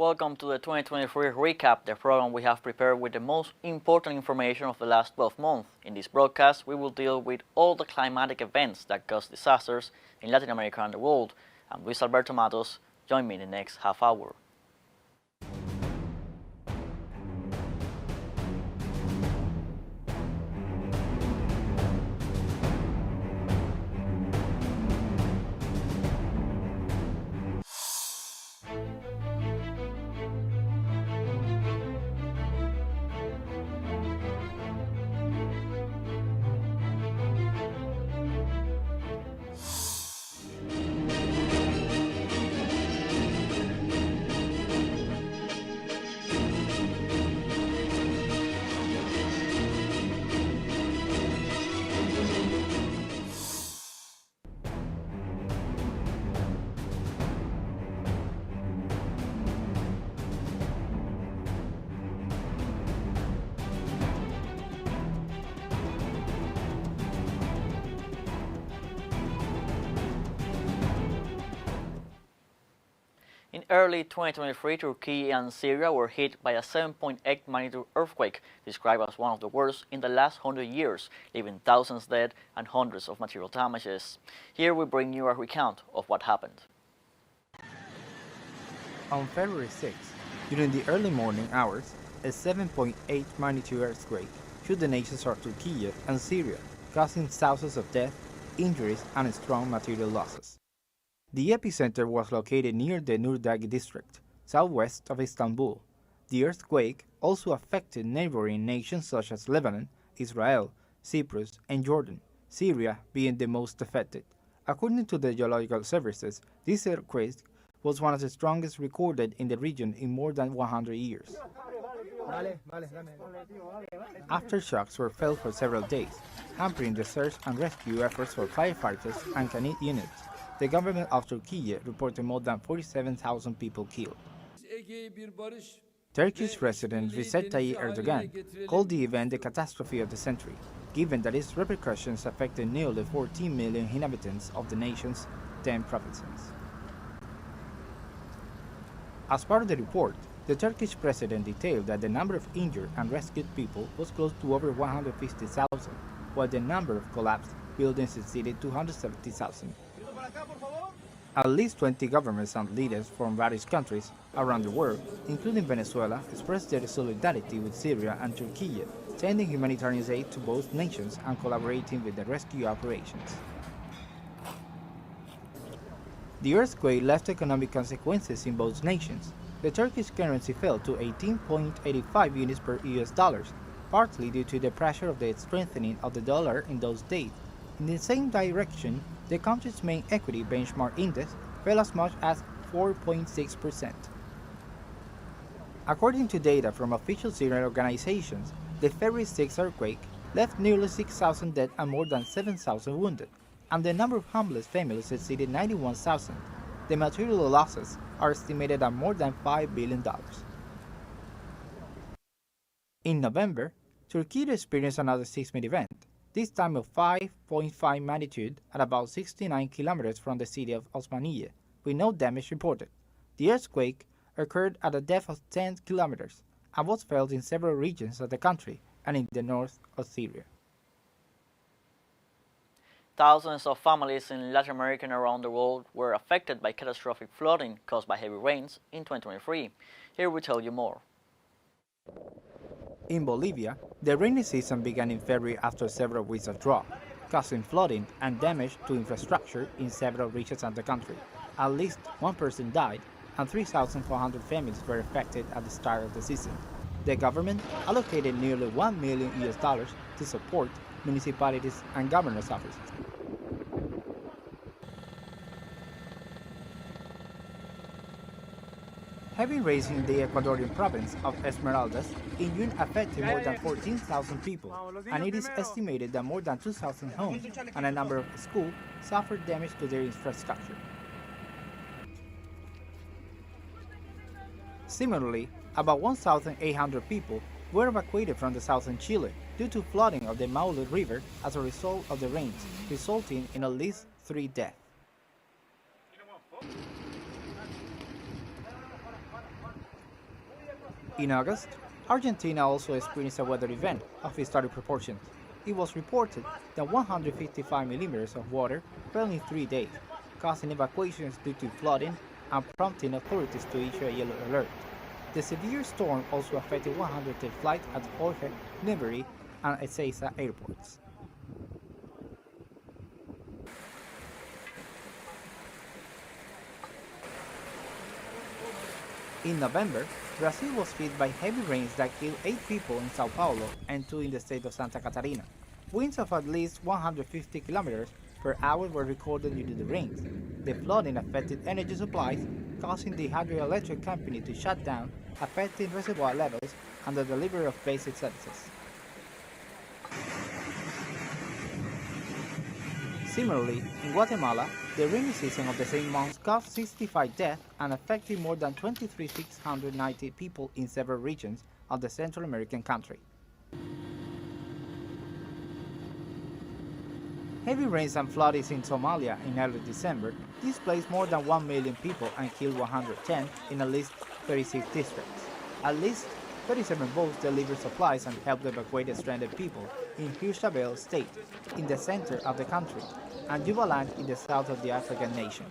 Welcome to the 2023 recap, the program we have prepared with the most important information of the last 12 months. In this broadcast, we will deal with all the climatic events that cause disasters in Latin America and the world. I'm Luis Alberto Matos. Join me in the next half hour. In early 2023, Turkey and Syria were hit by a 7.8 magnitude earthquake, described as one of the worst in the last 100 years, leaving thousands dead and hundreds of material damages. Here we bring you a recount of what happened. On February 6, during the early morning hours, a 7.8 magnitude earthquake shook the nations of Turkey and Syria, causing thousands of deaths, injuries, and strong material losses. The epicenter was located near the Nurdagi district, southwest of Istanbul. The earthquake also affected neighboring nations such as Lebanon, Israel, Cyprus, and Jordan, Syria being the most affected. According to the geological services, this earthquake was one of the strongest recorded in the region in more than 100 years. Aftershocks were felt for several days, hampering the search and rescue efforts for firefighters and canned units. The government of Turkey reported more than 47,000 people killed. Turkish President Recep Tayyip Erdogan called the event the catastrophe of the century, given that its repercussions affected nearly 14 million inhabitants of the nation's 10 provinces. As part of the report, the Turkish president detailed that the number of injured and rescued people was close to over 150,000, while the number of collapsed buildings exceeded 270,000. At least 20 governments and leaders from various countries around the world, including Venezuela, expressed their solidarity with Syria and Turkey, sending humanitarian aid to both nations and collaborating with the rescue operations. The earthquake left economic consequences in both nations. The Turkish currency fell to 18.85 units per US dollars, partly due to the pressure of the strengthening of the dollar in those days. In the same direction, the country's main equity benchmark index fell as much as 4.6%. According to data from official Syrian organizations, the February 6 earthquake left nearly 6,000 dead and more than 7,000 wounded, and the number of homeless families exceeded 91,000. The material losses are estimated at more than $5 billion. In November, Turkey experienced another seismic event, this time of 5.5 magnitude at about 69 kilometers from the city of Osmaniye, with no damage reported. The earthquake occurred at a depth of 10 kilometers and was felt in several regions of the country and in the north of Syria. Thousands of families in Latin America and around the world were affected by catastrophic flooding caused by heavy rains in 2023. Here we tell you more. In Bolivia, the rainy season began in February after several weeks of drought, causing flooding and damage to infrastructure in several regions of the country. At least one person died and 3,400 families were affected at the start of the season. The government allocated nearly $1 million to support municipalities and governor's offices. Heavy rains in the Ecuadorian province of Esmeraldas in June affected more than 14,000 people, and it is estimated that more than 2,000 homes and a number of schools suffered damage to their infrastructure. Similarly, about 1,800 people were evacuated from the southern Chile due to flooding of the Maule River as a result of the rains, resulting in at least 3 deaths. In August, Argentina also experienced a weather event of historic proportions. It was reported that 155 millimeters of water fell in 3 days, causing evacuations due to flooding and prompting authorities to issue a yellow alert. The severe storm also affected 110 flights at Jorge Newbery and Ezeiza airports. In November, Brazil was hit by heavy rains that killed 8 people in Sao Paulo and 2 in the state of Santa Catarina. Winds of at least 150 kilometers per hour were recorded due to the rains. The flooding affected energy supplies, causing the hydroelectric company to shut down, affecting reservoir levels and the delivery of basic services. Similarly, in Guatemala, the rainy season of the same month caused 65 deaths and affected more than 23,690 people in several regions of the Central American country. Heavy rains and floodings in Somalia in early December displaced more than 1 million people and killed 110 in at least 36 districts. At least 37 boats delivered supplies and helped evacuate stranded people in Hirshabelle state, in the center of the country, and Jubaland in the south of the African nation.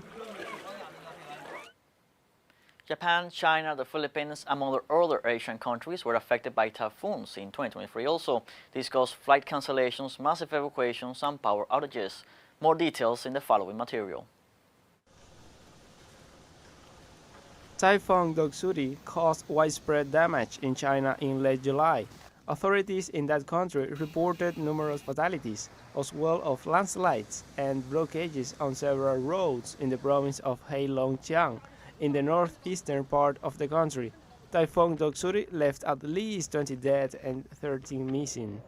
Japan, China, the Philippines, among other Asian countries were affected by typhoons in 2023 also. This caused flight cancellations, massive evacuations and power outages. More details in the following material. Typhoon Doksuri caused widespread damage in China in late July. Authorities in that country reported numerous fatalities, as well as landslides and blockages on several roads in the province of Heilongjiang, in the northeastern part of the country. Typhoon Doksuri left at least 20 dead and 13 missing.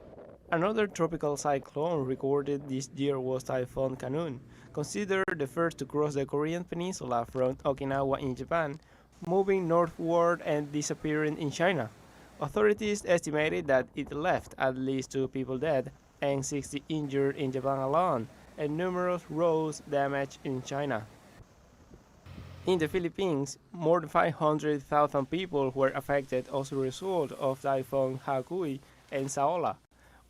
Another tropical cyclone recorded this year was Typhoon Kanun, considered the first to cross the Korean peninsula from Okinawa in Japan, moving northward and disappearing in China. Authorities estimated that it left at least 2 people dead and 60 injured in Japan alone, and numerous roads damaged in China. In the Philippines, more than 500,000 people were affected as a result of Typhoon Haikui and Saola,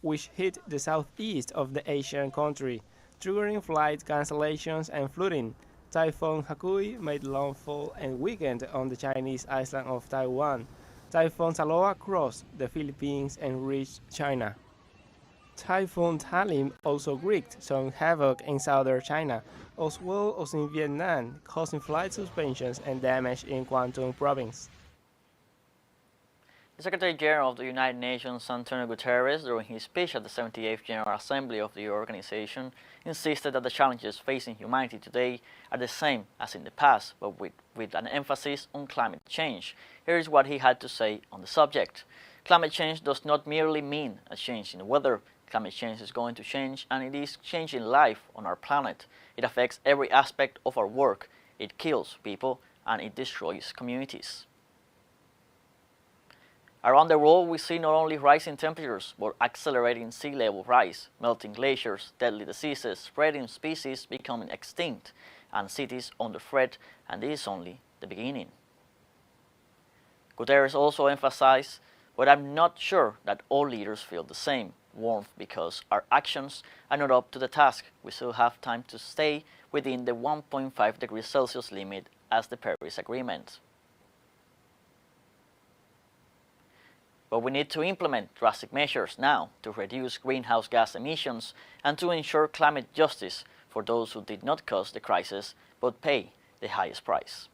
which hit the southeast of the Asian country, triggering flight cancellations and flooding. Typhoon Haikui made landfall and weakened on the Chinese island of Taiwan. Typhoon Saola crossed the Philippines and reached China. Typhoon Talim also wreaked some havoc in southern China, as well as in Vietnam, causing flight suspensions and damage in Guangdong province. The Secretary General of the United Nations, Antonio Guterres, during his speech at the 78th General Assembly of the organization, insisted that the challenges facing humanity today are the same as in the past, but with an emphasis on climate change. Here is what he had to say on the subject. Climate change does not merely mean a change in the weather. Climate change is going to change, and it is changing life on our planet. It affects every aspect of our work. It kills people, and it destroys communities. Around the world, we see not only rising temperatures, but accelerating sea level rise, melting glaciers, deadly diseases, spreading species becoming extinct, and cities under threat, and this is only the beginning. Guterres also emphasized, but I'm not sure that all leaders feel the same warmth because our actions are not up to the task. We still have time to stay within the 1.5 degrees Celsius limit as the Paris Agreement. But we need to implement drastic measures now to reduce greenhouse gas emissions and to ensure climate justice for those who did not cause the crisis but pay the highest price.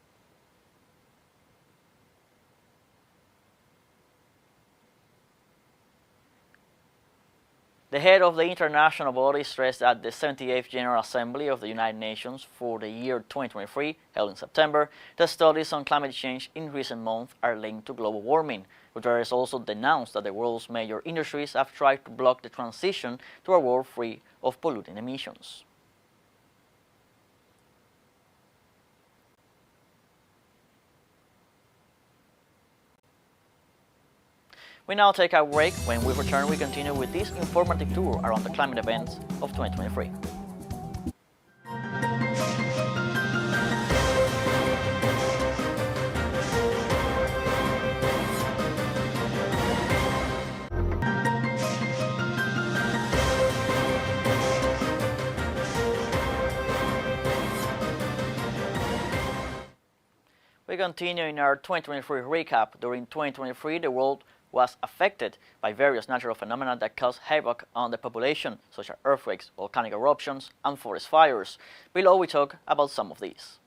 The head of the international body stressed at the 78th General Assembly of the United Nations for the year 2023, held in September, that studies on climate change in recent months are linked to global warming. Guterres also denounced that the world's major industries have tried to block the transition to a world free of polluting emissions. We now take a break. When we return, we continue with this informative tour around the climate events of 2023. We continue in our 2023 recap. During 2023, the world was affected by various natural phenomena that caused havoc on the population, such as earthquakes, volcanic eruptions, and forest fires. Below we talk about some of these.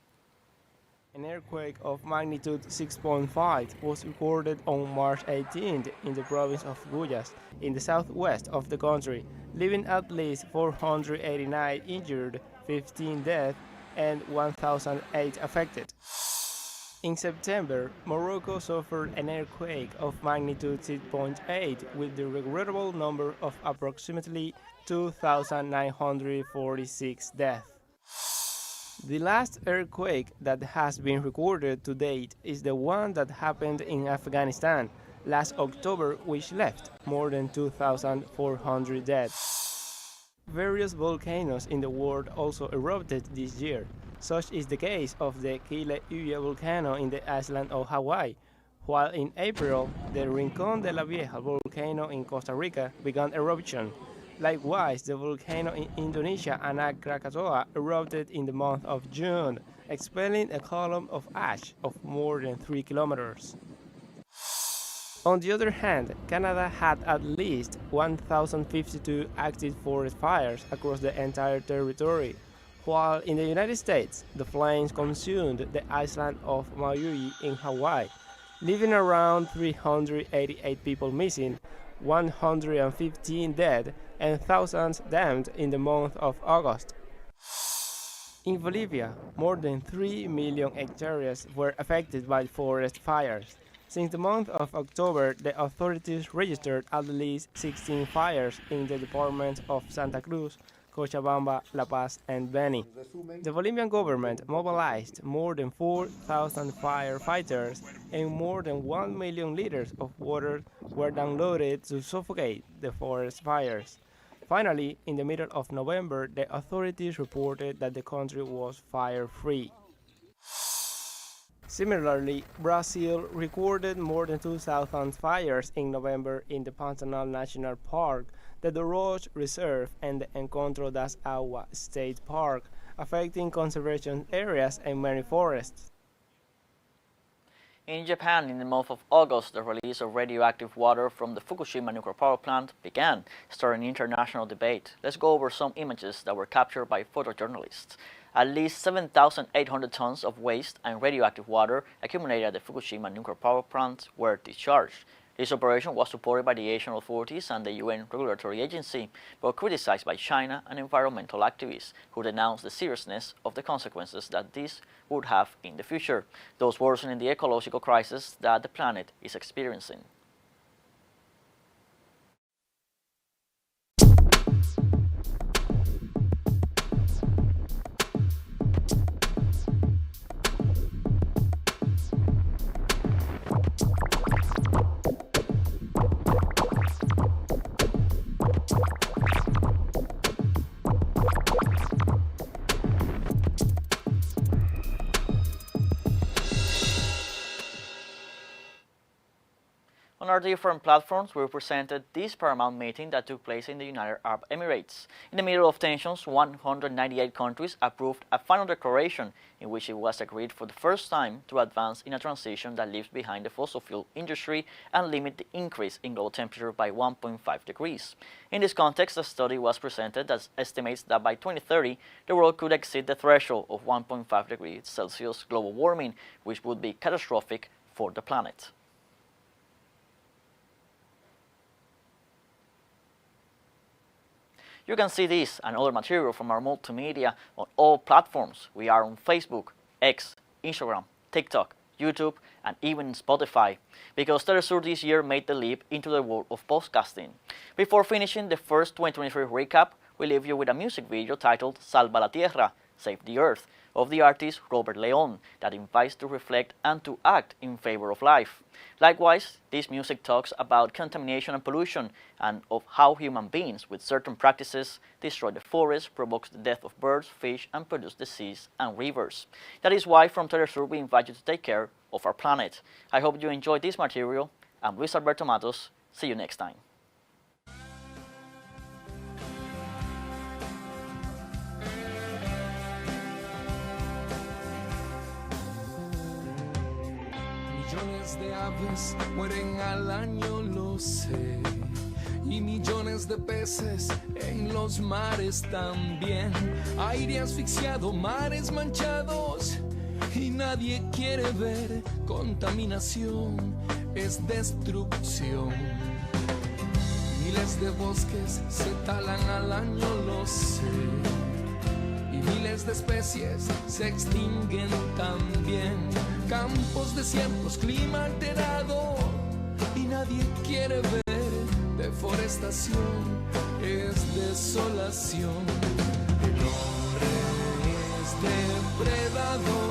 An earthquake of magnitude 6.5 was recorded on March 18th in the province of Guayas, in the southwest of the country, leaving at least 489 injured, 15 dead, and 1,008 affected. In September, Morocco suffered an earthquake of magnitude 6.8 with the regrettable number of approximately 2,946 deaths. The last earthquake that has been recorded to date is the one that happened in Afghanistan last October, which left more than 2,400 dead. Various volcanoes in the world also erupted this year. Such is the case of the Kilauea volcano in the island of Hawaii, while in April, the Rincón de la Vieja volcano in Costa Rica began eruption. Likewise, the volcano in Indonesia, Anak Krakatoa, erupted in the month of June, expelling a column of ash of more than 3 kilometers. On the other hand, Canada had at least 1,052 active forest fires across the entire territory, while in the United States, the flames consumed the island of Maui in Hawaii, leaving around 388 people missing, 115 dead, and thousands damned in the month of August. In Bolivia, more than 3 million hectares were affected by forest fires. Since the month of October, the authorities registered at least 16 fires in the departments of Santa Cruz, Cochabamba, La Paz, and Beni. The Bolivian government mobilized more than 4,000 firefighters and more than 1 million liters of water were downloaded to suffocate the forest fires. Finally, in the middle of November, the authorities reported that the country was fire-free. Similarly, Brazil recorded more than 2,000 fires in November in the Pantanal National Park, the Doros Reserve, and the Encontro das Aguas State Park, affecting conservation areas and many forests. In Japan, in the month of August, the release of radioactive water from the Fukushima nuclear power plant began, starting international debate. Let's go over some images that were captured by photojournalists. At least 7,800 tons of waste and radioactive water accumulated at the Fukushima nuclear power plant were discharged. This operation was supported by the Asian authorities and the UN regulatory agency, but criticized by China and environmental activists, who denounced the seriousness of the consequences that this would have in the future, thus worsening the ecological crisis that the planet is experiencing. On our different platforms, we presented this Paramount meeting that took place in the United Arab Emirates. In the middle of tensions, 198 countries approved a final declaration in which it was agreed for the first time to advance in a transition that leaves behind the fossil fuel industry and limit the increase in global temperature by 1.5 degrees. In this context, a study was presented that estimates that by 2030, the world could exceed the threshold of 1.5 degrees Celsius global warming, which would be catastrophic for the planet. You can see this and other material from our multimedia on all platforms. We are on Facebook, X, Instagram, TikTok, YouTube, and even Spotify, because teleSUR this year made the leap into the world of podcasting. Before finishing the first 2023 recap, we leave you with a music video titled Salva la Tierra, Save the Earth, of the artist Robert Leon, that invites to reflect and to act in favor of life. Likewise, this music talks about contamination and pollution, and of how human beings with certain practices destroy the forest, provokes the death of birds, fish, and produce the seas and rivers. That is why from teleSUR we invite you to take care of our planet. I hope you enjoyed this material. I'm Luis Alberto Matos. See you next time. Millones de aves mueren al año, lo sé. Y millones de peces en los mares también. Aire asfixiado, mares manchados. Y nadie quiere ver contaminación, es destrucción. Miles de bosques se talan al año, lo sé. Y miles de especies se extinguen también. Campos desiertos, clima alterado. Y nadie quiere ver deforestación, es desolación. El hombre es depredador.